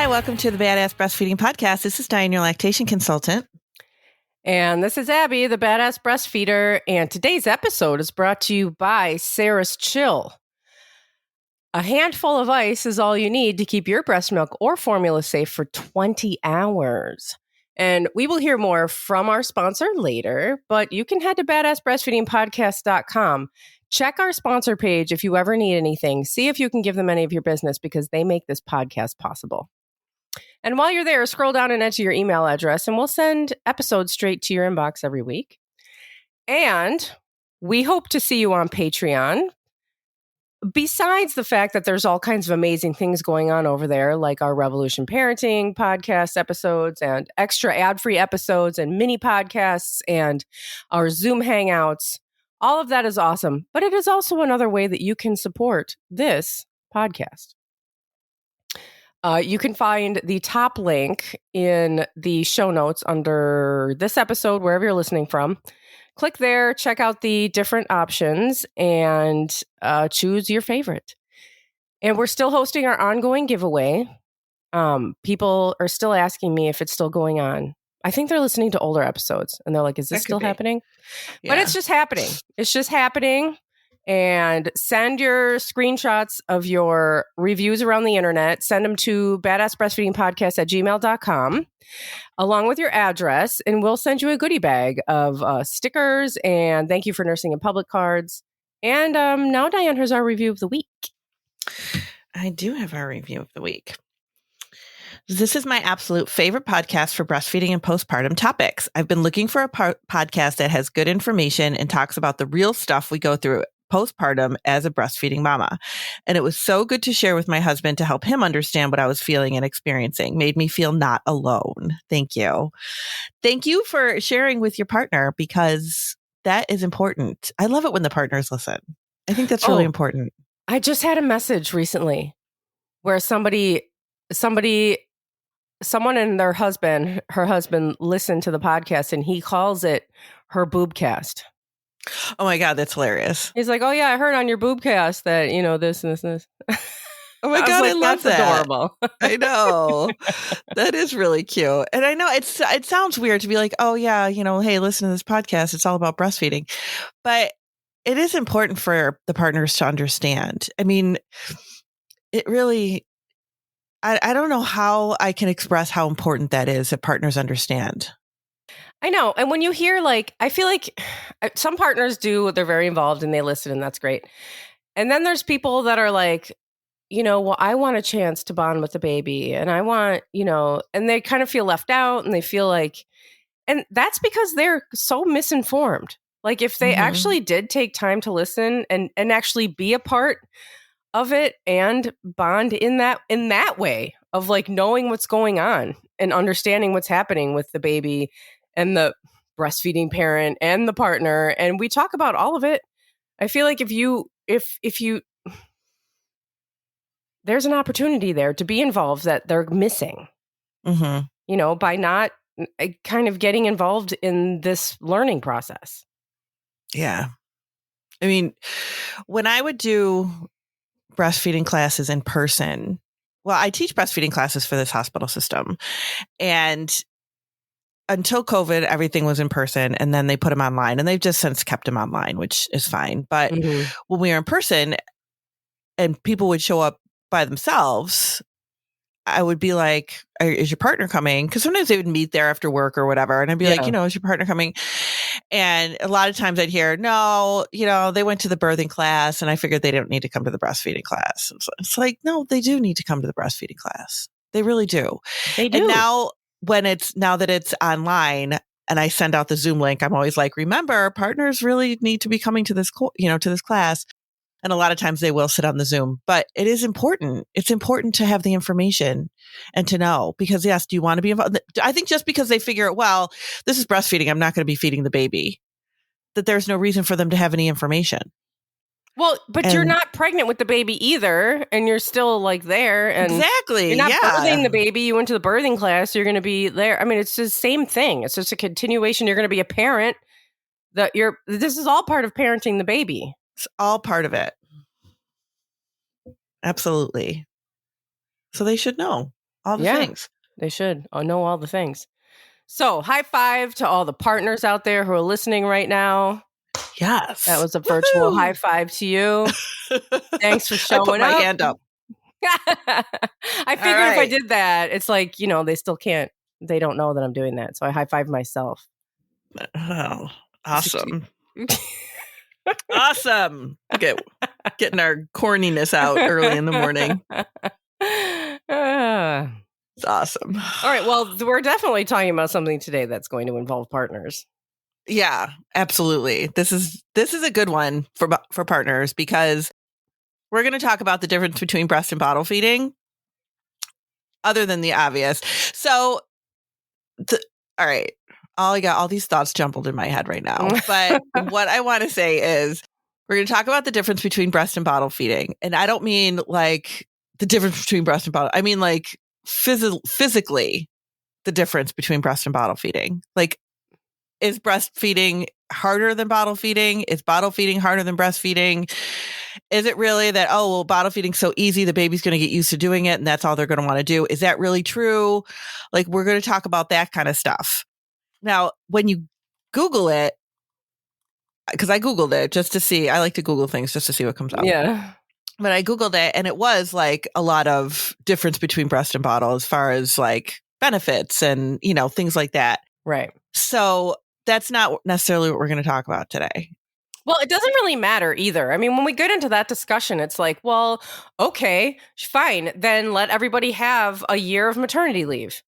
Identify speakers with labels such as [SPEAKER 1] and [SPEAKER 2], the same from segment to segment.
[SPEAKER 1] Hi, welcome to the Badass Breastfeeding Podcast. This is Dianne, your lactation consultant.
[SPEAKER 2] And this is Abby, the Badass Breastfeeder. And today's episode is brought to you by Sarah's Chill. A handful of ice is all you need to keep your breast milk or formula safe for 20 hours. And we will hear more from our sponsor later, but you can head to badassbreastfeedingpodcast.com. Check our sponsor page if you ever need anything. See if you can give them any of your business because they make this podcast possible. And while you're there, scroll down and enter your email address, and we'll send episodes straight to your inbox every week. And we hope to see you on Patreon. Besides the fact that there's all kinds of amazing things going on over there, like our Revolution Parenting podcast episodes and extra ad-free episodes and mini podcasts and our Zoom hangouts, all of that is awesome. But it is also another way that you can support this podcast. You can find the top link in the show notes under this episode, wherever you're listening from. Click there, check out the different options, and choose your favorite. And we're still hosting our ongoing giveaway. People are still asking me if it's still going on. I think they're listening to older episodes, and they're like, is this still happening? Yeah. But it's just happening. It's just happening. And send your screenshots of your reviews around the internet. Send them to badassbreastfeedingpodcast@gmail.com along with your address. And we'll send you a goodie bag of stickers and thank you for nursing in public cards. And now Dianne has our review of the week.
[SPEAKER 1] I do have our review of the week. This is my absolute favorite podcast for breastfeeding and postpartum topics. I've been looking for a podcast that has good information and talks about the real stuff we go through postpartum as a breastfeeding mama. And it was so good to share with my husband to help him understand what I was feeling and experiencing. Made me feel not alone. Thank you. Thank you for sharing with your partner because that is important. I love it when the partners listen. I think that's really important.
[SPEAKER 2] I just had a message recently where someone and her husband listened to the podcast and he calls it her boobcast.
[SPEAKER 1] Oh my God, that's hilarious.
[SPEAKER 2] He's like, oh yeah, I heard on your boobcast that, this and this and this.
[SPEAKER 1] Oh my God, I love that.
[SPEAKER 2] Adorable.
[SPEAKER 1] I know. That is really cute. And I know it sounds weird to be like, oh yeah, hey, listen to this podcast. It's all about breastfeeding. But it is important for the partners to understand. I mean, it really, I don't know how I can express how important that is that partners understand.
[SPEAKER 2] I know. And when you hear I feel like some partners do, they're very involved and they listen and that's great. And then there's people that are like, well, I want a chance to bond with the baby and I want, and they kind of feel left out and they feel like, and that's because they're so misinformed. Like if they actually did take time to listen and actually be a part of it and bond in that way of knowing what's going on and understanding what's happening with the baby and the breastfeeding parent and the partner. And we talk about all of it. I feel like if you, there's an opportunity there to be involved that they're missing, by not kind of getting involved in this learning process.
[SPEAKER 1] Yeah. I mean, when I would do breastfeeding classes in person, well, I teach breastfeeding classes for this hospital system. And until COVID, everything was in person and then they put them online and they've just since kept them online, which is fine. But when we were in person and people would show up by themselves, I would be like, is your partner coming? Because sometimes they would meet there after work or whatever. And I'd be like, is your partner coming? And a lot of times I'd hear, no, they went to the birthing class and I figured they don't need to come to the breastfeeding class. It's like, no, they do need to come to the breastfeeding class. They really do.
[SPEAKER 2] They do.
[SPEAKER 1] And now that it's online and I send out the Zoom link, I'm always like, remember, partners really need to be coming to this, to this class. And a lot of times they will sit on the Zoom, but it is important. It's important to have the information and to know because yes, do you want to be involved? I think just because they figure, well, this is breastfeeding, I'm not going to be feeding the baby, that there's no reason for them to have any information.
[SPEAKER 2] Well, but you're not pregnant with the baby either, and you're still there. And
[SPEAKER 1] exactly.
[SPEAKER 2] You're not birthing the baby. You went to the birthing class. You're going to be there. I mean, it's the same thing. It's just a continuation. You're going to be a parent. This is all part of parenting the baby.
[SPEAKER 1] It's all part of it. Absolutely. So they should know. all the
[SPEAKER 2] Yeah,
[SPEAKER 1] things.
[SPEAKER 2] they should know all the things. So high five to all the partners out there who are listening right now.
[SPEAKER 1] Yes.
[SPEAKER 2] That was a virtual
[SPEAKER 1] Woohoo!
[SPEAKER 2] high five to you. Thanks for
[SPEAKER 1] I put
[SPEAKER 2] showing
[SPEAKER 1] my
[SPEAKER 2] up.
[SPEAKER 1] hand up.
[SPEAKER 2] I figured if I did that, it's like, they still can't, they don't know that I'm doing that. So I high five myself.
[SPEAKER 1] Oh, awesome. Awesome. Getting our corniness out early in the morning. It's awesome.
[SPEAKER 2] All right. Well, we're definitely talking about something today that's going to involve partners.
[SPEAKER 1] Yeah, absolutely. This is a good one for partners because we're going to talk about the difference between breast and bottle feeding, other than the obvious. So, all right, I got all these thoughts jumbled in my head right now. But what I want to say is we're going to talk about the difference between breast and bottle feeding. And I don't mean like the difference between breast and bottle. I mean like physically the difference between breast and bottle feeding. Like, is breastfeeding harder than bottle feeding? Is bottle feeding harder than breastfeeding? Is it really that, bottle feeding's so easy, the baby's going to get used to doing it and that's all they're going to want to do? Is that really true? Like, we're going to talk about that kind of stuff. Now, when you Google it, because I Googled it just to see, I like to Google things just to see what comes up.
[SPEAKER 2] Yeah.
[SPEAKER 1] But I Googled it and it was like a lot of difference between breast and bottle as far as like benefits and, things like that.
[SPEAKER 2] Right.
[SPEAKER 1] So that's not necessarily what we're going to talk about today.
[SPEAKER 2] Well, it doesn't really matter either. I mean, when we get into that discussion, it's like, well, okay, fine. Then let everybody have a year of maternity leave.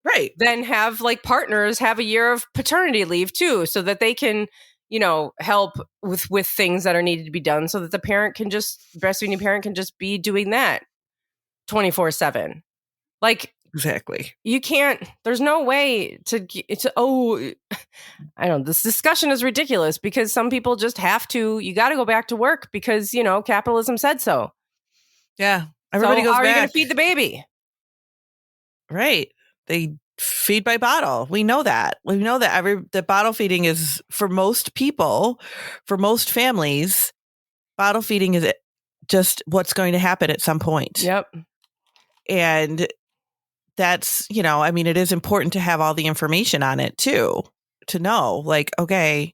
[SPEAKER 1] Right.
[SPEAKER 2] Then have like partners have a year of paternity leave too, so that they can, help with things that are needed to be done so that the breastfeeding parent can just be doing that 24/7. Like,
[SPEAKER 1] exactly.
[SPEAKER 2] You can't, there's no way to I don't know, this discussion is ridiculous because some people just have to, you got to go back to work because, capitalism said so.
[SPEAKER 1] Yeah. Everybody goes
[SPEAKER 2] back. How are you going
[SPEAKER 1] back.
[SPEAKER 2] to feed the baby?
[SPEAKER 1] Right. They feed by bottle. We know that. We know that the bottle feeding is, for most people, for most families, bottle feeding is just what's going to happen at some point.
[SPEAKER 2] Yep.
[SPEAKER 1] And that's, it is important to have all the information on it too, to know like, okay,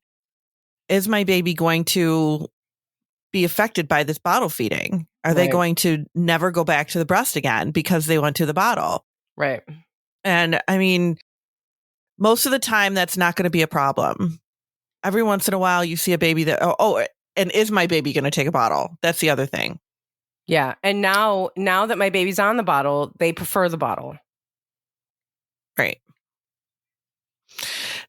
[SPEAKER 1] is my baby going to be affected by this bottle feeding? Are they going to never go back to the breast again because they went to the bottle?
[SPEAKER 2] Right.
[SPEAKER 1] And most of the time that's not going to be a problem. Every once in a while you see a baby that, and is my baby going to take a bottle? That's the other thing.
[SPEAKER 2] Yeah. And now that my baby's on the bottle, they prefer the bottle.
[SPEAKER 1] Right.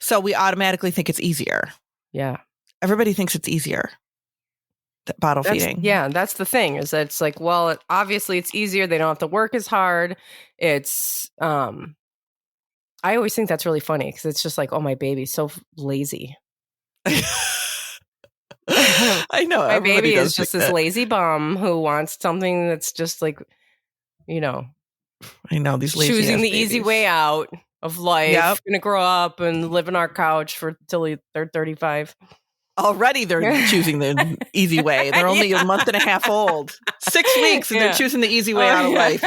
[SPEAKER 1] So we automatically think it's easier.
[SPEAKER 2] Yeah.
[SPEAKER 1] Everybody thinks it's easier. Bottle feeding.
[SPEAKER 2] Yeah, that's the thing, is that it's like, well, obviously it's easier. They don't have to work as hard. It's, I always think that's really funny because it's just like, oh, my baby's so lazy.
[SPEAKER 1] I know.
[SPEAKER 2] My baby is just this lazy bum who wants something that's just like,
[SPEAKER 1] I know, these lazy
[SPEAKER 2] choosing the
[SPEAKER 1] babies.
[SPEAKER 2] easy way out of life.
[SPEAKER 1] Yep.
[SPEAKER 2] Going to grow up and live on our couch till they're 35.
[SPEAKER 1] Already they're choosing the easy way. They're only a month and a half old. 6 weeks and they're choosing the easy way out of life.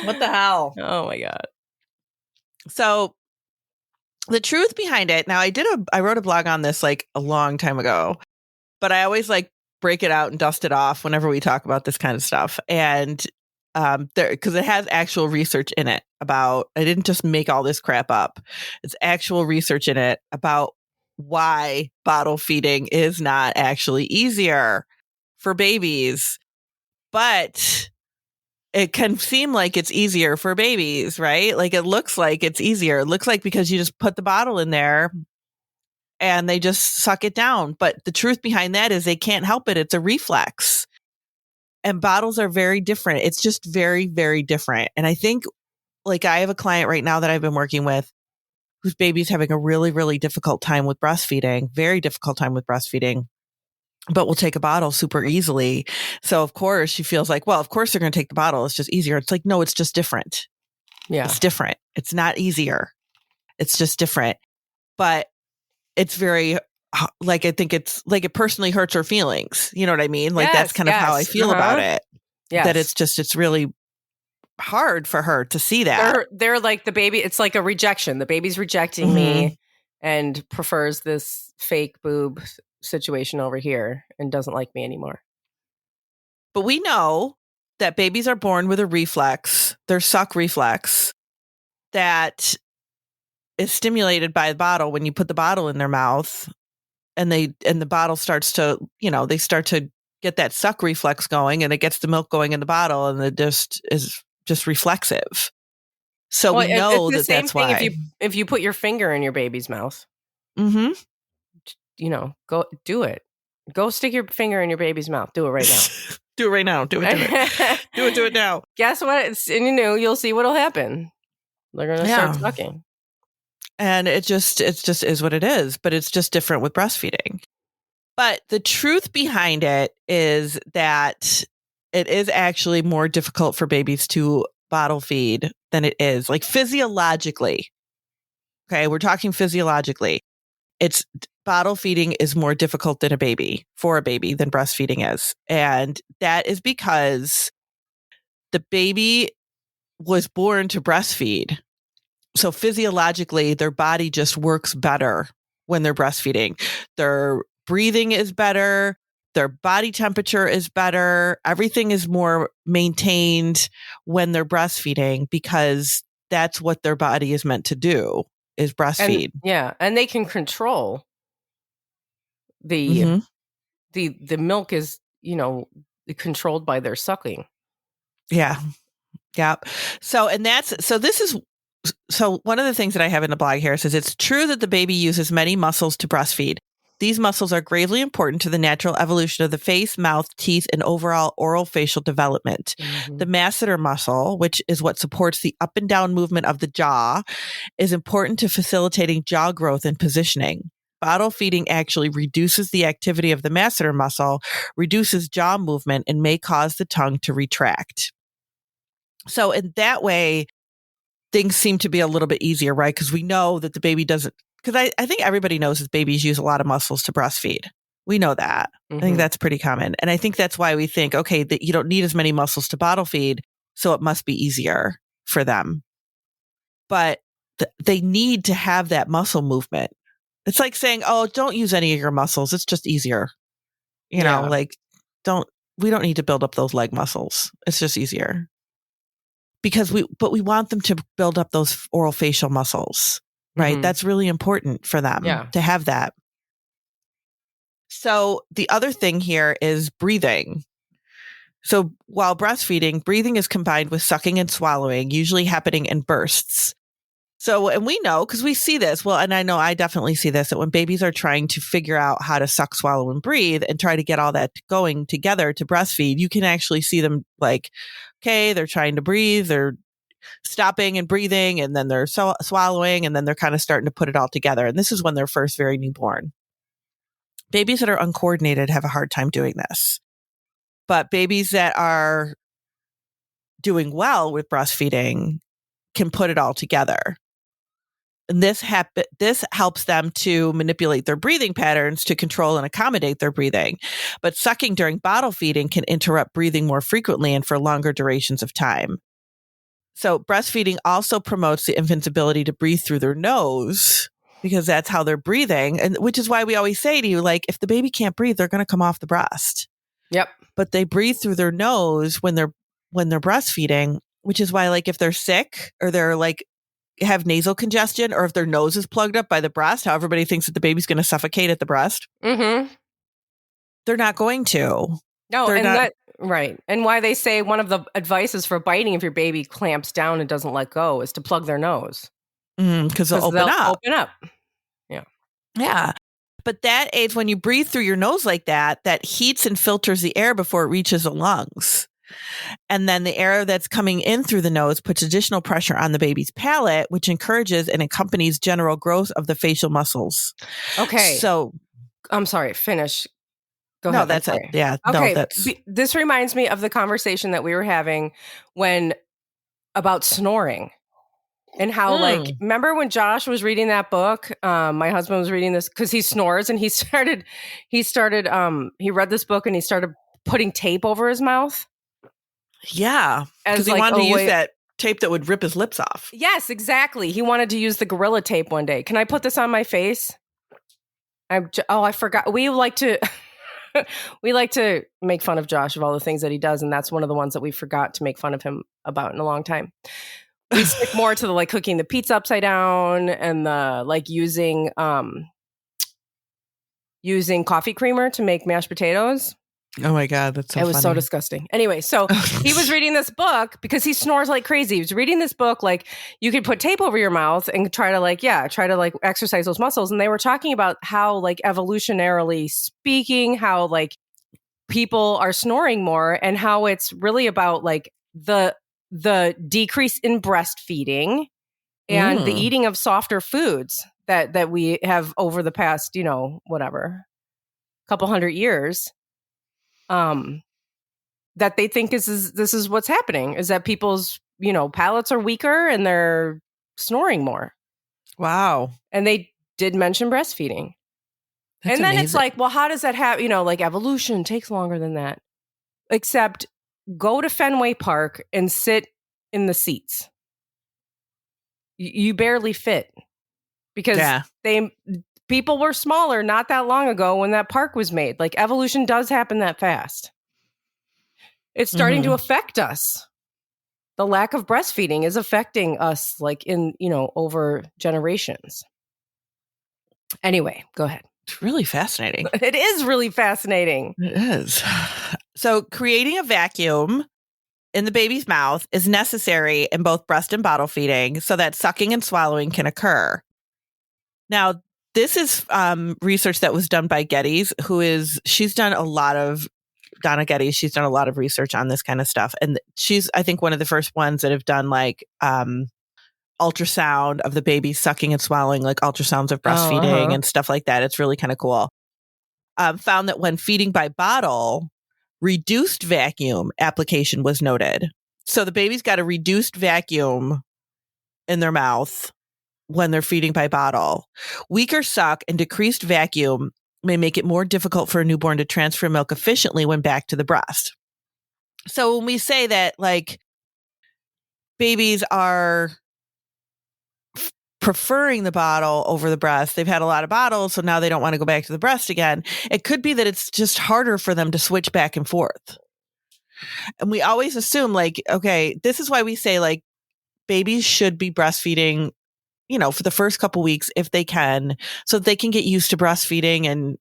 [SPEAKER 1] What the hell?
[SPEAKER 2] Oh my God.
[SPEAKER 1] So the truth behind it, now I wrote a blog on this like a long time ago, but I always like break it out and dust it off whenever we talk about this kind of stuff. And because it has actual research in it I didn't just make all this crap up. It's actual research in it about why bottle feeding is not actually easier for babies, but it can seem like it's easier for babies, right? Like it looks like it's easier. It looks like because you just put the bottle in there and they just suck it down. But the truth behind that is they can't help it. It's a reflex. And bottles are very different. It's just very, very different. And I think, like, I have a client right now that I've been working with whose baby's having a really, really difficult time with breastfeeding, very difficult time with breastfeeding, but will take a bottle super easily. So, of course, she feels like, well, of course they're going to take the bottle. It's just easier. It's like, no, it's just different.
[SPEAKER 2] Yeah.
[SPEAKER 1] It's different. It's not easier. It's just different. But it's very, like, I think it's like it personally hurts her feelings. You know what I mean? Like, that's kind of how I feel about it. that
[SPEAKER 2] Yes.
[SPEAKER 1] it's really hard for her to see that.
[SPEAKER 2] They're like the baby. It's like a rejection. The baby's rejecting me and prefers this fake boob situation over here and doesn't like me anymore.
[SPEAKER 1] But we know that babies are born with a reflex, their suck reflex, that is stimulated by the bottle when you put the bottle in their mouth, and the bottle starts to, they start to get that suck reflex going, and it gets the milk going in the bottle, and it just is just reflexive. So we know
[SPEAKER 2] it's the same
[SPEAKER 1] that's
[SPEAKER 2] thing
[SPEAKER 1] why.
[SPEAKER 2] if you put your finger in your baby's mouth.
[SPEAKER 1] Mm-hmm.
[SPEAKER 2] Go do it. Go stick your finger in your baby's mouth. Do it right now.
[SPEAKER 1] Do it right now. Do it. Do it now.
[SPEAKER 2] Guess what? You'll see what'll happen. They're going to start sucking.
[SPEAKER 1] And it just is what it is, but it's just different with breastfeeding. But the truth behind it is that it is actually more difficult for babies to bottle feed than it is, like, physiologically. Okay, we're talking physiologically. It's bottle feeding is more difficult than for a baby than breastfeeding is. And that is because the baby was born to breastfeed. So physiologically, their body just works better when they're breastfeeding. Their breathing is better. Their body temperature is better. Everything is more maintained when they're breastfeeding, because that's what their body is meant to do, is breastfeed.
[SPEAKER 2] And they can control the milk is, controlled by their sucking.
[SPEAKER 1] Yeah. Yeah. So one of the things that I have in the blog here says, it's true that the baby uses many muscles to breastfeed. These muscles are gravely important to the natural evolution of the face, mouth, teeth, and overall oral facial development. Mm-hmm. The masseter muscle, which is what supports the up and down movement of the jaw, is important to facilitating jaw growth and positioning. Bottle feeding actually reduces the activity of the masseter muscle, reduces jaw movement, and may cause the tongue to retract. So in that way, things seem to be a little bit easier, right? Because we know that the baby doesn't, because I think everybody knows that babies use a lot of muscles to breastfeed. We know that. Mm-hmm. I think that's pretty common. And I think that's why we think, okay, that you don't need as many muscles to bottle feed, so it must be easier for them. But they need to have that muscle movement. It's like saying, oh, don't use any of your muscles. It's just easier. We don't need to build up those leg muscles. It's just easier. Because we want them to build up those oral facial muscles, right? Mm-hmm. That's really important for them to have that. So the other thing here is breathing. So while breastfeeding, breathing is combined with sucking and swallowing, usually happening in bursts. So, and we know, because we see this, and I know I definitely see this, that when babies are trying to figure out how to suck, swallow, and breathe and try to get all that going together to breastfeed, you can actually see them like, okay, they're trying to breathe, they're stopping and breathing, and then they're swallowing, and then they're kind of starting to put it all together. And this is when they're first very newborn. Babies that are uncoordinated have a hard time doing this. But babies that are doing well with breastfeeding can put it all together. And this helps them to manipulate their breathing patterns to control and accommodate their breathing. But sucking during bottle feeding can interrupt breathing more frequently and for longer durations of time. So breastfeeding also promotes the infant's ability to breathe through their nose, because that's how they're breathing. And which is why we always say to you, like, if the baby can't breathe, they're going to come off the breast.
[SPEAKER 2] Yep.
[SPEAKER 1] But they breathe through their nose when they're breastfeeding, which is why, like, if they're sick or they're like have nasal congestion, or if their nose is plugged up by the breast, how everybody thinks that the baby's going to suffocate at the breast.
[SPEAKER 2] Mm-hmm.
[SPEAKER 1] They're not going to.
[SPEAKER 2] No, right. And why they say one of the advices for biting, if your baby clamps down and doesn't let go, is to plug their nose.
[SPEAKER 1] Because they'll open up.
[SPEAKER 2] Yeah.
[SPEAKER 1] Yeah. But that aids when you breathe through your nose like that, that heats and filters the air before it reaches the lungs. And then the air that's coming in through the nose puts additional pressure on the baby's palate, which encourages and accompanies general growth of the facial muscles.
[SPEAKER 2] Okay.
[SPEAKER 1] So
[SPEAKER 2] I'm sorry, finish. Go
[SPEAKER 1] ahead.
[SPEAKER 2] No,
[SPEAKER 1] that's it. Yeah.
[SPEAKER 2] Okay.
[SPEAKER 1] No,
[SPEAKER 2] this reminds me of the conversation that we were having about snoring. And how, like, remember when Josh was reading that book? My husband was reading this because he snores, and he read this book and he started putting tape over his mouth.
[SPEAKER 1] Yeah.
[SPEAKER 2] as
[SPEAKER 1] Because he
[SPEAKER 2] like
[SPEAKER 1] wanted
[SPEAKER 2] a
[SPEAKER 1] to use
[SPEAKER 2] way.
[SPEAKER 1] that tape that would rip his lips off.
[SPEAKER 2] Yes, exactly. He wanted to use the Gorilla Tape one day. Can I put this on my face? I forgot. We like to we like to make fun of Josh of all the things that he does, and that's one of the ones that we forgot to make fun of him about in a long time. We stick more to the like cooking the pizza upside down and the like using coffee creamer to make mashed potatoes.
[SPEAKER 1] Oh my God, that's so
[SPEAKER 2] funny. It was so
[SPEAKER 1] funny.
[SPEAKER 2] disgusting. Anyway, so he was reading this book because he snores like crazy. He was reading this book, like you could put tape over your mouth and try to exercise those muscles. And they were talking about how like evolutionarily speaking, how like people are snoring more and how it's really about like the decrease in breastfeeding and the eating of softer foods that we have over the past, couple hundred years. That they think this is what's happening, is that people's, palates are weaker and they're snoring more.
[SPEAKER 1] Wow.
[SPEAKER 2] And they did mention breastfeeding.
[SPEAKER 1] That's
[SPEAKER 2] and then
[SPEAKER 1] amazing.
[SPEAKER 2] It's like, well, how does that happen? Like evolution takes longer than that. Except go to Fenway Park and sit in the seats. You barely fit because people were smaller not that long ago when that park was made. Like evolution does happen that fast. It's starting to affect us. The lack of breastfeeding is affecting us like in, over generations. Anyway, go ahead.
[SPEAKER 1] It's really fascinating.
[SPEAKER 2] It is really fascinating.
[SPEAKER 1] It is. So creating a vacuum in the baby's mouth is necessary in both breast and bottle feeding so that sucking and swallowing can occur. Now, this is research that was done by Geddes, she's done a lot of Donna Geddes, she's done a lot of research on this kind of stuff. And she's, I think, one of the first ones that have done like ultrasound of the baby sucking and swallowing, like ultrasounds of breastfeeding and stuff like that. It's really kind of cool. Found that when feeding by bottle, reduced vacuum application was noted. So the baby's got a reduced vacuum in their mouth when they're feeding by bottle. Weaker suck and decreased vacuum may make it more difficult for a newborn to transfer milk efficiently when back to the breast. So when we say that, like, babies are preferring the bottle over the breast, they've had a lot of bottles, so now they don't want to go back to the breast again. It could be that it's just harder for them to switch back and forth. And we always assume, like, okay, this is why we say, like, babies should be breastfeeding, for the first couple weeks if they can, so that they can get used to breastfeeding and,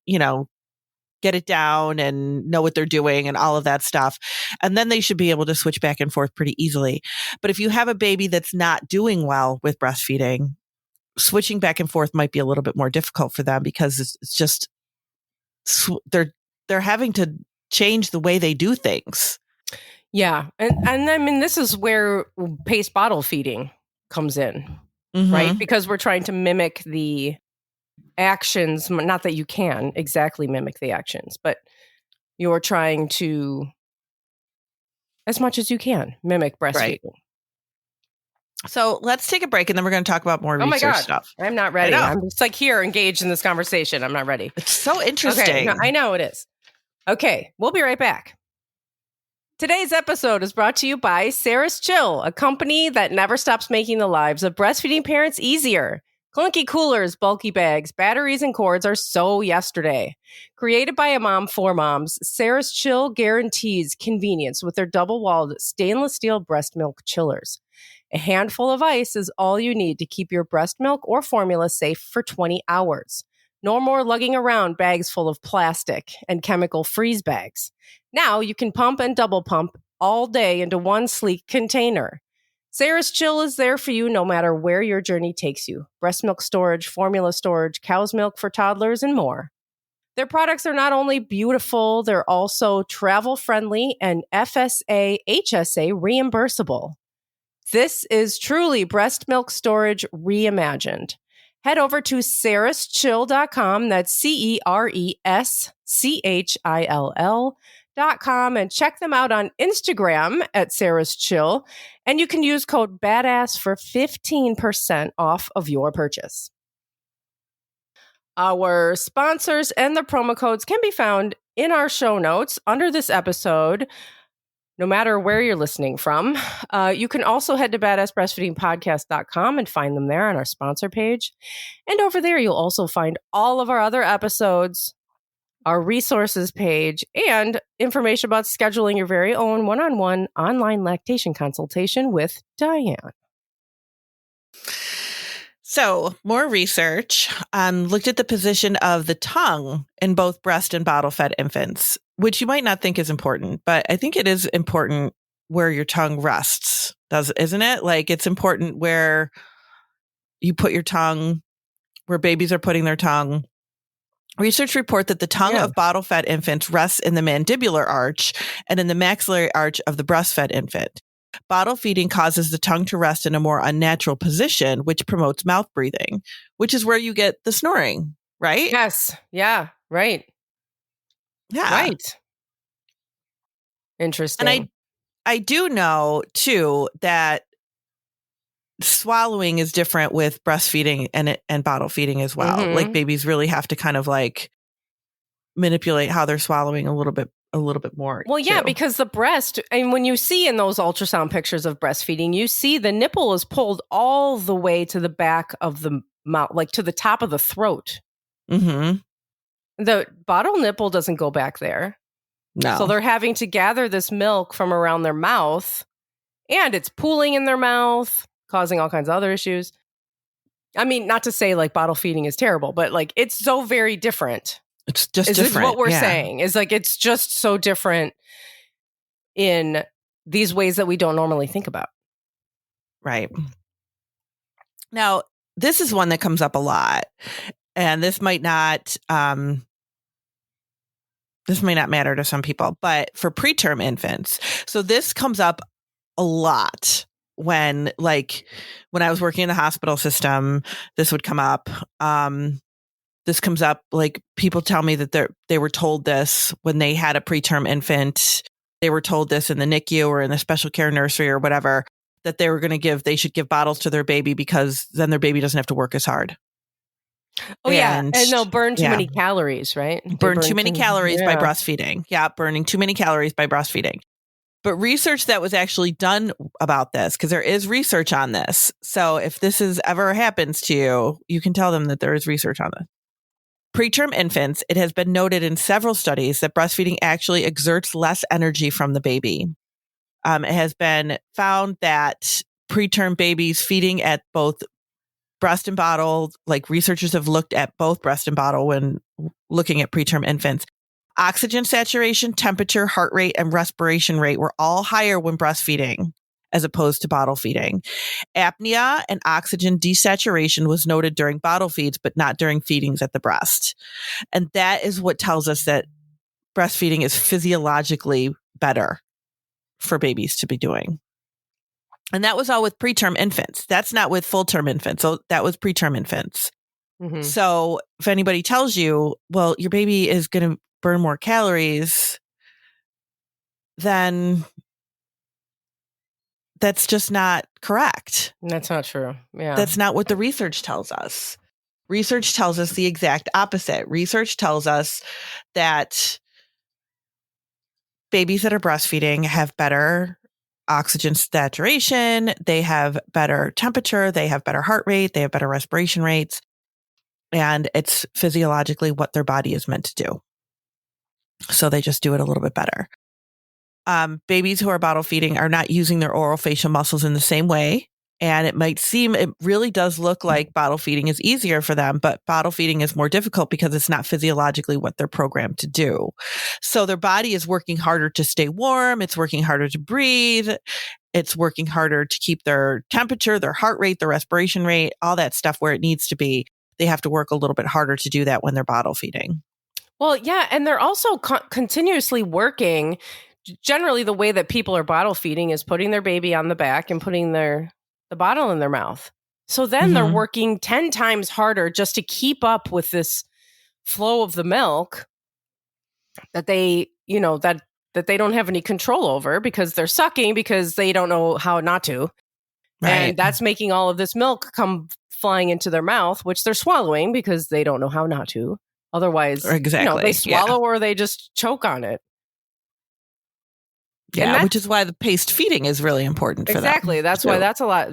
[SPEAKER 1] get it down and know what they're doing and all of that stuff. And then they should be able to switch back and forth pretty easily. But if you have a baby that's not doing well with breastfeeding, switching back and forth might be a little bit more difficult for them because it's just, they're having to change the way they do things.
[SPEAKER 2] Yeah. And I mean, this is where paced bottle feeding comes in, right? Because we're trying to mimic the actions, not that you can exactly mimic the actions, but you're trying to, as much as you can, mimic breastfeeding. Right.
[SPEAKER 1] So let's take a break and then we're going to talk about more research stuff.
[SPEAKER 2] I'm not ready. I'm just like here engaged in this conversation. I'm not ready.
[SPEAKER 1] It's so interesting.
[SPEAKER 2] Okay, no, I know it is. Okay, we'll be right back. Today's episode is brought to you by Sarah's Chill, a company that never stops making the lives of breastfeeding parents easier. Clunky coolers, bulky bags, batteries, and cords are so yesterday. Created by a mom for moms, Sarah's Chill guarantees convenience with their double-walled stainless steel breast milk chillers. A handful of ice is all you need to keep your breast milk or formula safe for 20 hours. No more lugging around bags full of plastic and chemical freeze bags. Now you can pump and double pump all day into one sleek container. Sarah's Chill is there for you no matter where your journey takes you. Breast milk storage, formula storage, cow's milk for toddlers, and more. Their products are not only beautiful, they're also travel-friendly and FSA, HSA reimbursable. This is truly breast milk storage reimagined. Head over to sarahschill.com, that's CERESCHILL.com, and check them out on Instagram at Sarah's Chill, and you can use code BADASS for 15% off of your purchase. Our sponsors and the promo codes can be found in our show notes under this episode. no matter where you're listening from. You can also head to badassbreastfeedingpodcast.com and find them there on our sponsor page. And over there, you'll also find all of our other episodes, our resources page, and information about scheduling your very own one-on-one online lactation consultation with Dianne.
[SPEAKER 1] So, more research looked at the position of the tongue in both breast and bottle-fed infants, which you might not think is important, but I think it is important where your tongue rests, isn't it? Like, it's important where you put your tongue, where babies are putting their tongue. Research report that the tongue of bottle-fed infants rests in the mandibular arch and in the maxillary arch of the breastfed infant. Bottle feeding causes the tongue to rest in a more unnatural position, which promotes mouth breathing, which is where you get the snoring, right?
[SPEAKER 2] Yes. Yeah. Right.
[SPEAKER 1] Yeah.
[SPEAKER 2] Right. Interesting.
[SPEAKER 1] And I do know, too, that swallowing is different with breastfeeding and bottle feeding as well.
[SPEAKER 2] Mhm.
[SPEAKER 1] Like, babies really have to kind of like manipulate how they're swallowing a little bit more.
[SPEAKER 2] Well, yeah,
[SPEAKER 1] too.
[SPEAKER 2] because the breast, and when you see in those ultrasound pictures of breastfeeding, you see the nipple is pulled all the way to the back of the mouth, like to the top of the throat.
[SPEAKER 1] Mm-hmm.
[SPEAKER 2] The bottle nipple doesn't go back there.
[SPEAKER 1] No.
[SPEAKER 2] So they're having to gather this milk from around their mouth, and it's pooling in their mouth, causing all kinds of other issues. I mean, not to say like bottle feeding is terrible, but like it's so very different.
[SPEAKER 1] It's just
[SPEAKER 2] Is
[SPEAKER 1] different.
[SPEAKER 2] what we're saying is like it's just so different in these ways that we don't normally think about.
[SPEAKER 1] Right. Now, this is one that comes up a lot, and this might not matter to some people, but for preterm infants. So this comes up a lot when I was working in the hospital system, this would come up. This comes up, like, people tell me that they were told this when they had a preterm infant. They were told this in the NICU or in the special care nursery or whatever, that they should give bottles to their baby because then their baby doesn't have to work as hard.
[SPEAKER 2] Oh, and they'll burn too many calories, right?
[SPEAKER 1] Burn too many calories by breastfeeding. Yeah, burning too many calories by breastfeeding. But research that was actually done about this, because there is research on this. So if this ever happens to you, you can tell them that there is research on this. Preterm infants, it has been noted in several studies that breastfeeding actually exerts less energy from the baby. It has been found that preterm babies feeding at both breast and bottle, like researchers have looked at both breast and bottle when looking at preterm infants. Oxygen saturation, temperature, heart rate, and respiration rate were all higher when breastfeeding as opposed to bottle feeding. Apnea and oxygen desaturation was noted during bottle feeds, but not during feedings at the breast. And that is what tells us that breastfeeding is physiologically better for babies to be doing. And that was all with preterm infants. That's not with full-term infants. So that was preterm infants. Mm-hmm. So if anybody tells you, well, your baby is going to burn more calories, then that's just not correct.
[SPEAKER 2] That's not true. Yeah.
[SPEAKER 1] That's not what the research tells us. Research tells us the exact opposite. Research tells us that babies that are breastfeeding have better oxygen saturation, they have better temperature, they have better heart rate, they have better respiration rates, and it's physiologically what their body is meant to do. So they just do it a little bit better. Babies who are bottle feeding are not using their oral facial muscles in the same way. And it really does look like bottle feeding is easier for them, but bottle feeding is more difficult because it's not physiologically what they're programmed to do. So their body is working harder to stay warm. It's working harder to breathe. It's working harder to keep their temperature, their heart rate, their respiration rate, all that stuff where it needs to be. They have to work a little bit harder to do that when they're bottle feeding.
[SPEAKER 2] Well, yeah. And they're also continuously working. Generally, the way that people are bottle feeding is putting their baby on the back and putting the bottle in their mouth. So then they're working 10 times harder just to keep up with this flow of the milk that they, that they don't have any control over because they're sucking because they don't know how not to. Right. And that's making all of this milk come flying into their mouth, which they're swallowing because they don't know how not to. Otherwise, they swallow or they just choke on it.
[SPEAKER 1] Yeah, which is why the paced feeding is really important for them.
[SPEAKER 2] Exactly. That's why that's a lot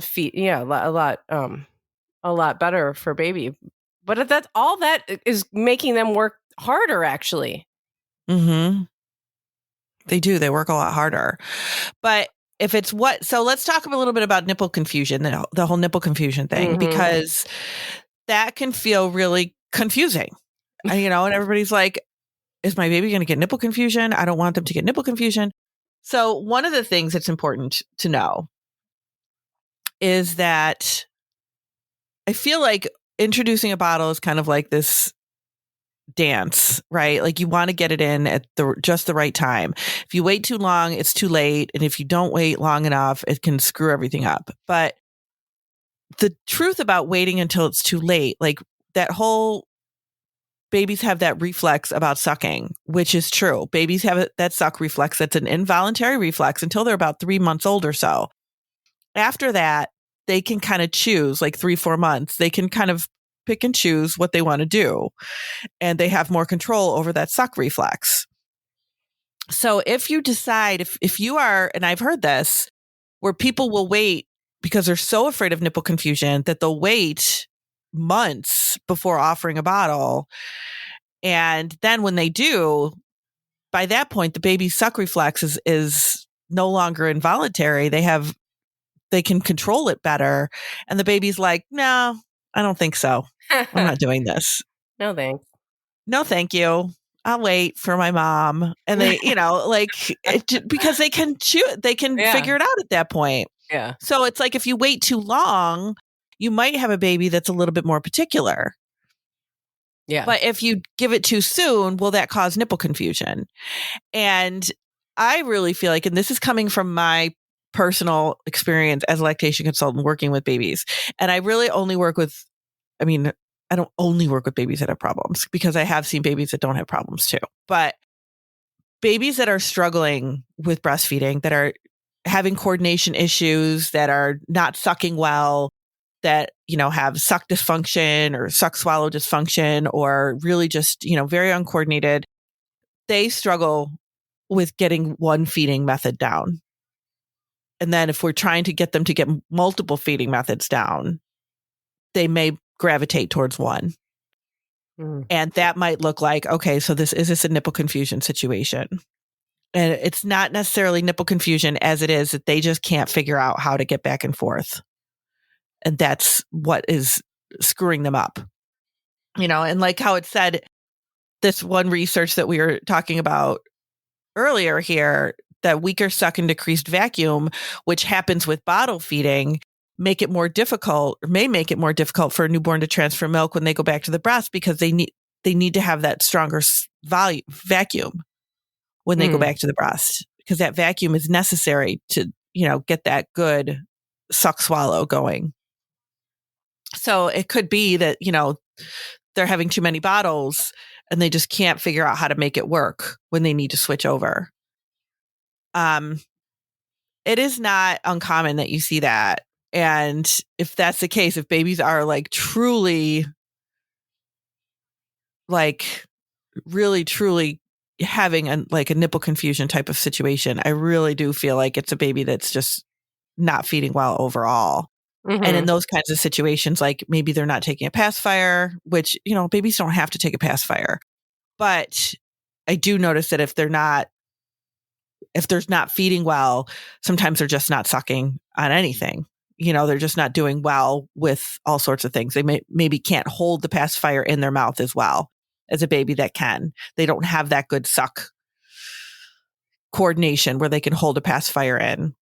[SPEAKER 2] a lot better for baby. But that's all that is making them work harder, actually.
[SPEAKER 1] Mm-hmm. They do. They work a lot harder. But if it's so let's talk a little bit about nipple confusion, the whole nipple confusion thing, because that can feel really confusing. And, and everybody's like, is my baby going to get nipple confusion? I don't want them to get nipple confusion. So one of the things that's important to know is that I feel like introducing a bottle is kind of like this dance, right? Like you want to get it in at just the right time. If you wait too long, it's too late. And if you don't wait long enough, it can screw everything up. But the truth about waiting until it's too late, like that whole babies have that reflex about sucking, which is true. Babies have that suck reflex. That's an involuntary reflex until they're about 3 months old or so. After that, they can kind of choose, like 3-4 months, they can kind of pick and choose what they want to do. And they have more control over that suck reflex. So if you decide, if you are, and I've heard this, where people will wait because they're so afraid of nipple confusion that they'll wait months before offering a bottle. And then when they do, by that point, the baby's suck reflex is no longer involuntary. They can control it better. And the baby's like, no, I don't think so. I'm not doing this.
[SPEAKER 2] No, thanks.
[SPEAKER 1] No, thank you. I'll wait for my mom. And they, because they can figure it out at that point.
[SPEAKER 2] Yeah.
[SPEAKER 1] So it's like, if you wait too long, you might have a baby that's a little bit more particular.
[SPEAKER 2] Yeah.
[SPEAKER 1] But if you give it too soon, will that cause nipple confusion? And I really feel like, and this is coming from my personal experience as a lactation consultant working with babies. And I really only work with, I don't only work with babies that have problems, because I have seen babies that don't have problems too. But babies that are struggling with breastfeeding, that are having coordination issues, that are not sucking well, that, have suck dysfunction or suck swallow dysfunction, or really just, very uncoordinated, they struggle with getting one feeding method down. And then if we're trying to get them to get multiple feeding methods down, they may gravitate towards one. And that might look like, okay, so is this a nipple confusion situation? And it's not necessarily nipple confusion as it is that they just can't figure out how to get back and forth. And that's what is screwing them up. And like how it said, this one research that we were talking about earlier here, that weaker suck and decreased vacuum, which happens with bottle feeding, may make it more difficult for a newborn to transfer milk when they go back to the breast, because they need to have that stronger vacuum when they go back to the breast, because that vacuum is necessary to, get that good suck swallow going. So it could be that, they're having too many bottles and they just can't figure out how to make it work when they need to switch over. It is not uncommon that you see that. And if that's the case, if babies are like truly, like really, truly having a nipple confusion type of situation, I really do feel like it's a baby that's just not feeding well overall. And in those kinds of situations, like maybe they're not taking a pacifier, which, babies don't have to take a pacifier. But I do notice that if they're not feeding well, sometimes they're just not sucking on anything. They're just not doing well with all sorts of things. They maybe can't hold the pacifier in their mouth as well as a baby that can. They don't have that good suck coordination where they can hold a pacifier in.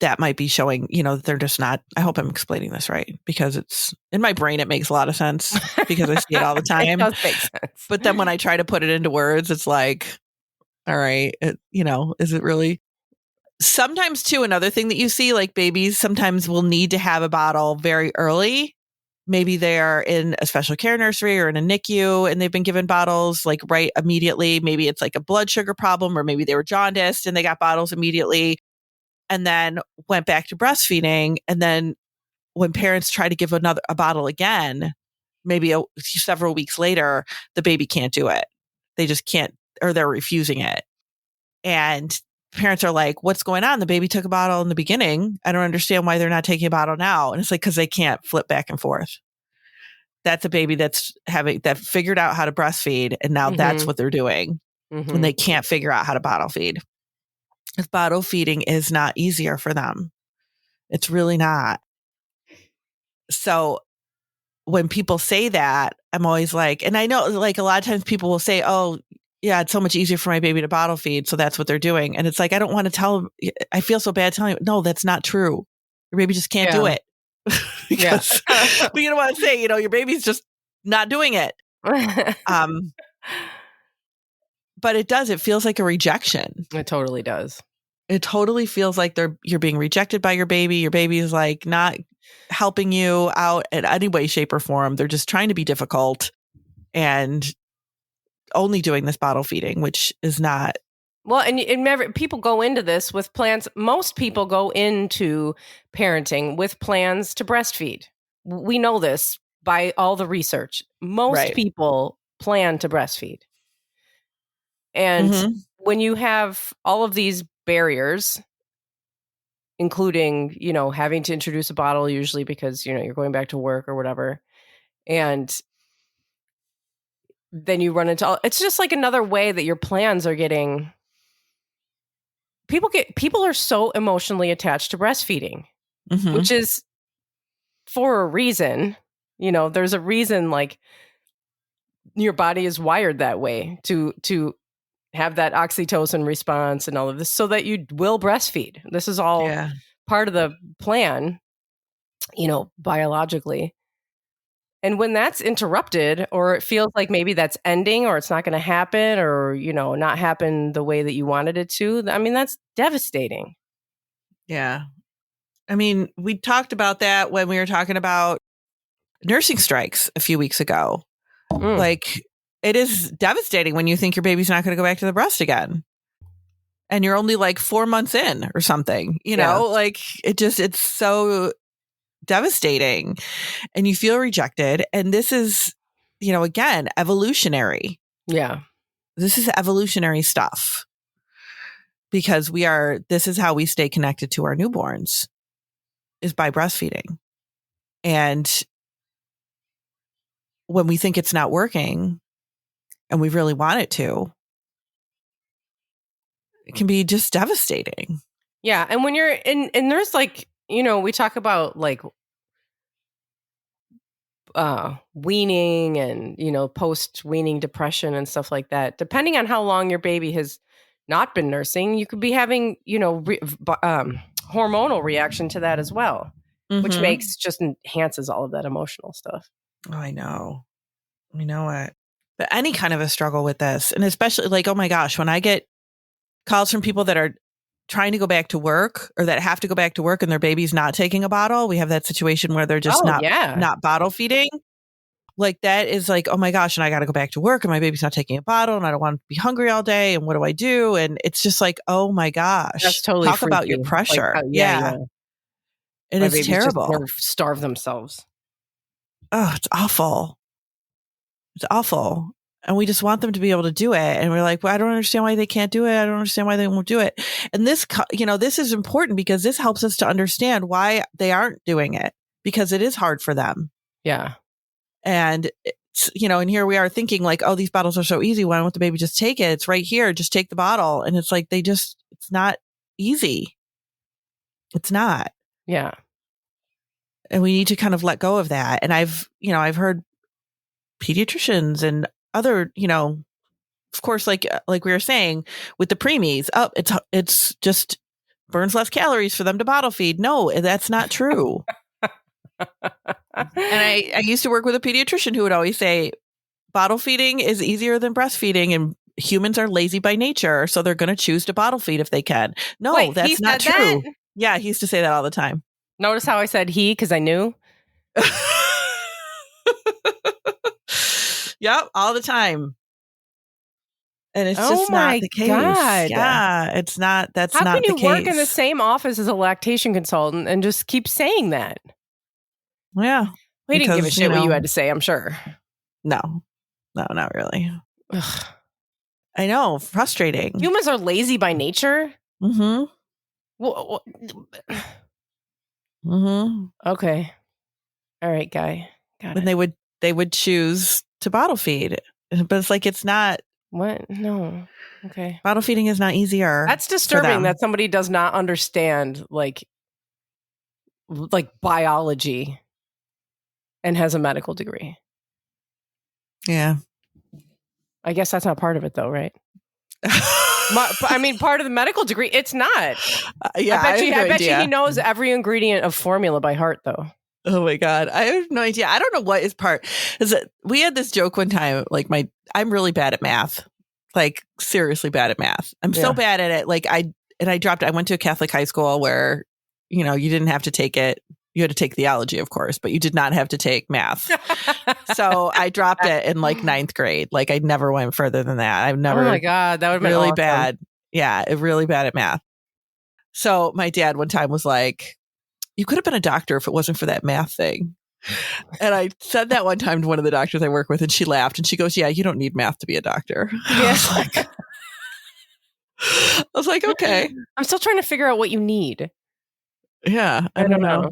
[SPEAKER 1] That might be showing, that they're just not. I hope I'm explaining this right, because it's in my brain, it makes a lot of sense because I see it all the time.
[SPEAKER 2] It does make sense.
[SPEAKER 1] But then when I try to put it into words, it's like, all right, is it really? Sometimes too, another thing that you see, like babies sometimes will need to have a bottle very early. Maybe they're in a special care nursery or in a NICU and they've been given bottles like right immediately. Maybe it's like a blood sugar problem, or maybe they were jaundiced and they got bottles immediately and then went back to breastfeeding. And then when parents try to give a bottle again, maybe several weeks later, the baby can't do it. They just can't, or they're refusing it. And parents are like, what's going on? The baby took a bottle in the beginning. I don't understand why they're not taking a bottle now. And it's like, because they can't flip back and forth. That's a baby that figured out how to breastfeed. And now that's what they're doing. And they can't figure out how to bottle feed. Bottle feeding is not easier for them. It's really not. So when people say that, I'm always like, and I know like a lot of times people will say, oh, yeah, it's so much easier for my baby to bottle feed. So that's what they're doing. And it's like, I don't want to tell them. I feel so bad telling you, no, that's not true. Your baby just can't do it. Because but you don't want to say, your baby's just not doing it. But it does. It feels like a rejection.
[SPEAKER 2] It totally does.
[SPEAKER 1] It totally feels like you're being rejected by your baby. Your baby is like not helping you out in any way, shape, or form. They're just trying to be difficult and only doing this bottle feeding, which is not.
[SPEAKER 2] Well, and people go into this with plans. Most people go into parenting with plans to breastfeed. We know this by all the research. Most people plan to breastfeed. And when you have all of these barriers, including, having to introduce a bottle usually because, you're going back to work or whatever. And then you run into it's just like another way that your plans are getting. People are so emotionally attached to breastfeeding, which is for a reason. There's a reason like your body is wired that way to have that oxytocin response and all of this so that you will breastfeed. This is all part of the plan, biologically. And when that's interrupted or it feels like maybe that's ending or it's not going to happen or, not happen the way that you wanted it to, I mean, that's devastating.
[SPEAKER 1] Yeah. I mean, we talked about that when we were talking about nursing strikes a few weeks ago. Like, it is devastating when you think your baby's not going to go back to the breast again. And you're only like 4 months in or something, like it's so devastating and you feel rejected. And this is, again, evolutionary.
[SPEAKER 2] Yeah.
[SPEAKER 1] This is evolutionary stuff because this is how we stay connected to our newborns is by breastfeeding. And when we think it's not working and we really want it to, it can be just devastating.
[SPEAKER 2] Yeah. And when you're in, and there's like, we talk about like weaning and, post-weaning depression and stuff like that. Depending on how long your baby has not been nursing, you could be having, hormonal reaction to that as well, which just enhances all of that emotional stuff.
[SPEAKER 1] Oh, I know. I know it. But any kind of a struggle with this, and especially like, oh my gosh, when I get calls from people that are trying to go back to work or that have to go back to work and their baby's not taking a bottle, we have that situation where they're just not bottle feeding. Like that is like, oh my gosh, and I got to go back to work and my baby's not taking a bottle and I don't want to be hungry all day. And what do I do? And it's just like, oh my gosh,
[SPEAKER 2] that's totally
[SPEAKER 1] talk about your pressure.
[SPEAKER 2] Like,
[SPEAKER 1] And it's terrible.
[SPEAKER 2] Just starve themselves.
[SPEAKER 1] Oh, it's awful. It's awful. And we just want them to be able to do it. And we're like, well, I don't understand why they can't do it. I don't understand why they won't do it. And this, this is important because this helps us to understand why they aren't doing it because it is hard for them.
[SPEAKER 2] Yeah.
[SPEAKER 1] And it's, and here we are thinking like, oh, these bottles are so easy. Why don't the baby just take it? It's right here. Just take the bottle. And it's like, it's not easy. It's not.
[SPEAKER 2] Yeah.
[SPEAKER 1] And we need to kind of let go of that. And I've heard pediatricians and other, of course, like we were saying with the preemies, it's just burns less calories for them to bottle feed. No, that's not true. And I used to work with a pediatrician who would always say bottle feeding is easier than breastfeeding and humans are lazy by nature. So they're going to choose to bottle feed if they can. No,
[SPEAKER 2] wait,
[SPEAKER 1] that's not true. That? Yeah. He used to say that all the time.
[SPEAKER 2] Notice how I said he, because I knew.
[SPEAKER 1] Yep, all the time. And it's just not the case.
[SPEAKER 2] God.
[SPEAKER 1] Yeah, it's not. That's
[SPEAKER 2] how
[SPEAKER 1] not the case.
[SPEAKER 2] How can you work in the same office as a lactation consultant and just keep saying that?
[SPEAKER 1] Yeah.
[SPEAKER 2] We didn't give a shit what you had to say, I'm sure.
[SPEAKER 1] No, not really.
[SPEAKER 2] Ugh.
[SPEAKER 1] I know. Frustrating.
[SPEAKER 2] Humans are lazy by nature.
[SPEAKER 1] Mm-hmm.
[SPEAKER 2] Okay. All right, guy. Got
[SPEAKER 1] And
[SPEAKER 2] it.
[SPEAKER 1] they would choose to bottle feed. But it's like, it's not.
[SPEAKER 2] What? No. Okay.
[SPEAKER 1] Bottle feeding is not easier.
[SPEAKER 2] That's disturbing that somebody does not understand like biology and has a medical degree.
[SPEAKER 1] Yeah.
[SPEAKER 2] I guess that's not part of it though, right? I mean, part of the medical degree, it's not.
[SPEAKER 1] Yeah,
[SPEAKER 2] I bet you he knows every ingredient of formula by heart, though.
[SPEAKER 1] Oh my God. I have no idea. I don't know what is part. Is it, we had this joke one time, like I'm really bad at math, like seriously bad at math. I'm so bad at it. Like I went to a Catholic high school where, you didn't have to take it. You had to take theology, of course, but you did not have to take math. So I dropped it in like 9th grade. Like I never went further than that. I've never.
[SPEAKER 2] Oh my God. That would have been
[SPEAKER 1] really
[SPEAKER 2] awesome.
[SPEAKER 1] bad. Yeah. Really bad at math. So my dad one time was like, you could have been a doctor if it wasn't for that math thing. And I said that one time to one of the doctors I work with, and she laughed and she goes, yeah, you don't need math to be a doctor.
[SPEAKER 2] Yeah.
[SPEAKER 1] I was like, okay.
[SPEAKER 2] I'm still trying to figure out what you need.
[SPEAKER 1] Yeah. I don't know.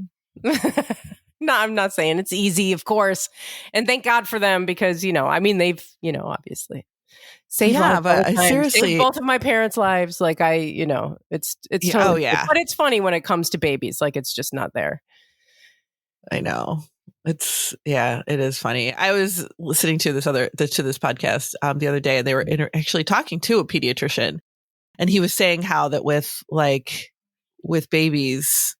[SPEAKER 2] No, I'm not saying it's easy, of course. And thank God for them because, they've, obviously saved lives.
[SPEAKER 1] But seriously,
[SPEAKER 2] saved both of my parents' lives. Like it's totally, but it's funny when it comes to babies. Like it's just not there.
[SPEAKER 1] I know. It is funny. I was listening to this podcast the other day, and they were actually talking to a pediatrician, and he was saying how that with babies,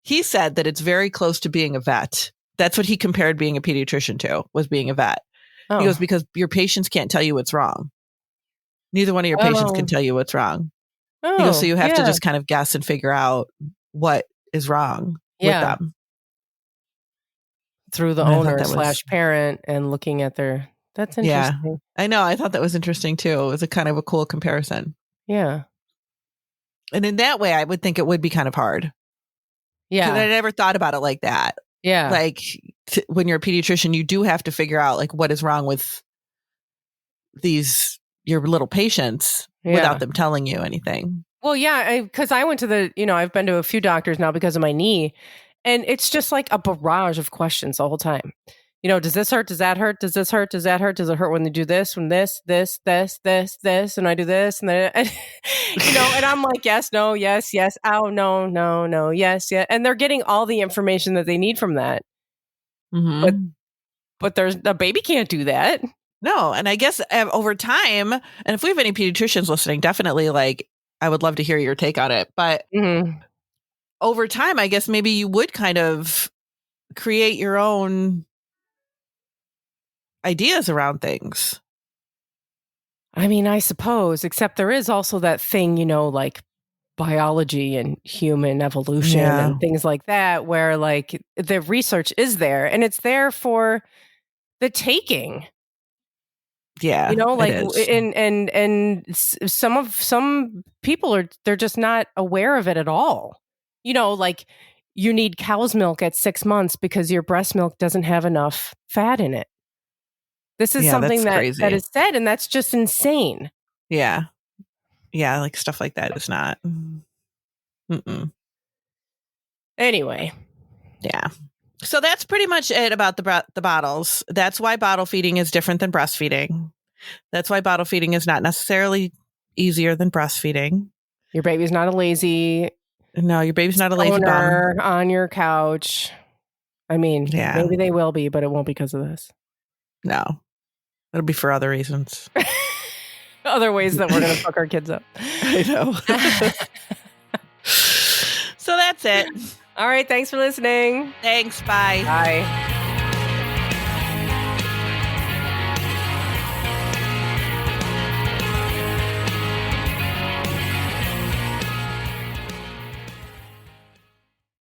[SPEAKER 1] he said that it's very close to being a vet. That's what he compared being a pediatrician to, was being a vet. Oh. He goes, because your patients can't tell you what's wrong. Neither one of your patients can tell you what's wrong. He goes, so you have to just kind of guess and figure out what is wrong with them.
[SPEAKER 2] Through the owner / parent and looking at their, that's interesting.
[SPEAKER 1] Yeah, I know. I thought that was interesting too. It was a kind of a cool comparison.
[SPEAKER 2] Yeah.
[SPEAKER 1] And in that way, I would think it would be kind of hard.
[SPEAKER 2] Yeah.
[SPEAKER 1] Because I never thought about it like that.
[SPEAKER 2] Yeah.
[SPEAKER 1] Like when you're a pediatrician, you do have to figure out like what is wrong with your little patients without them telling you anything.
[SPEAKER 2] Well, yeah, because I went to I've been to a few doctors now because of my knee, and it's just like a barrage of questions the whole time. Does this hurt? Does that hurt? Does this hurt? Does that hurt? Does it hurt when they do this? When this, and I do this, and then, and I'm like, yes, no, yes, yes, oh, no, no, no, yes, yeah, and they're getting all the information that they need from that. Mm-hmm. But the baby can't do that.
[SPEAKER 1] No, and I guess over time, and if we have any pediatricians listening, definitely like I would love to hear your take on it. But over time, I guess maybe you would kind of create your own ideas around things.
[SPEAKER 2] I mean, I suppose, except there is also that thing, like biology and human evolution and things like that, where like the research is there and it's there for the taking.
[SPEAKER 1] Yeah.
[SPEAKER 2] Like, and some people they're just not aware of it at all. Like you need cow's milk at 6 months because your breast milk doesn't have enough fat in it. This is something that is said, and that's just insane.
[SPEAKER 1] Yeah. Yeah, like stuff like that is not.
[SPEAKER 2] Anyway.
[SPEAKER 1] Yeah. So that's pretty much it about the bottles. That's why bottle feeding is different than breastfeeding. That's why bottle feeding is not necessarily easier than breastfeeding.
[SPEAKER 2] Your baby's not a lazy...
[SPEAKER 1] No, your baby's not a lazy bum.
[SPEAKER 2] On your couch. I mean, maybe they will be, but it won't because of this.
[SPEAKER 1] No. It'll be for other reasons.
[SPEAKER 2] Other ways that we're going to fuck our kids up.
[SPEAKER 1] I know. So that's it.
[SPEAKER 2] All right. Thanks for listening.
[SPEAKER 1] Thanks. Bye.
[SPEAKER 2] Bye.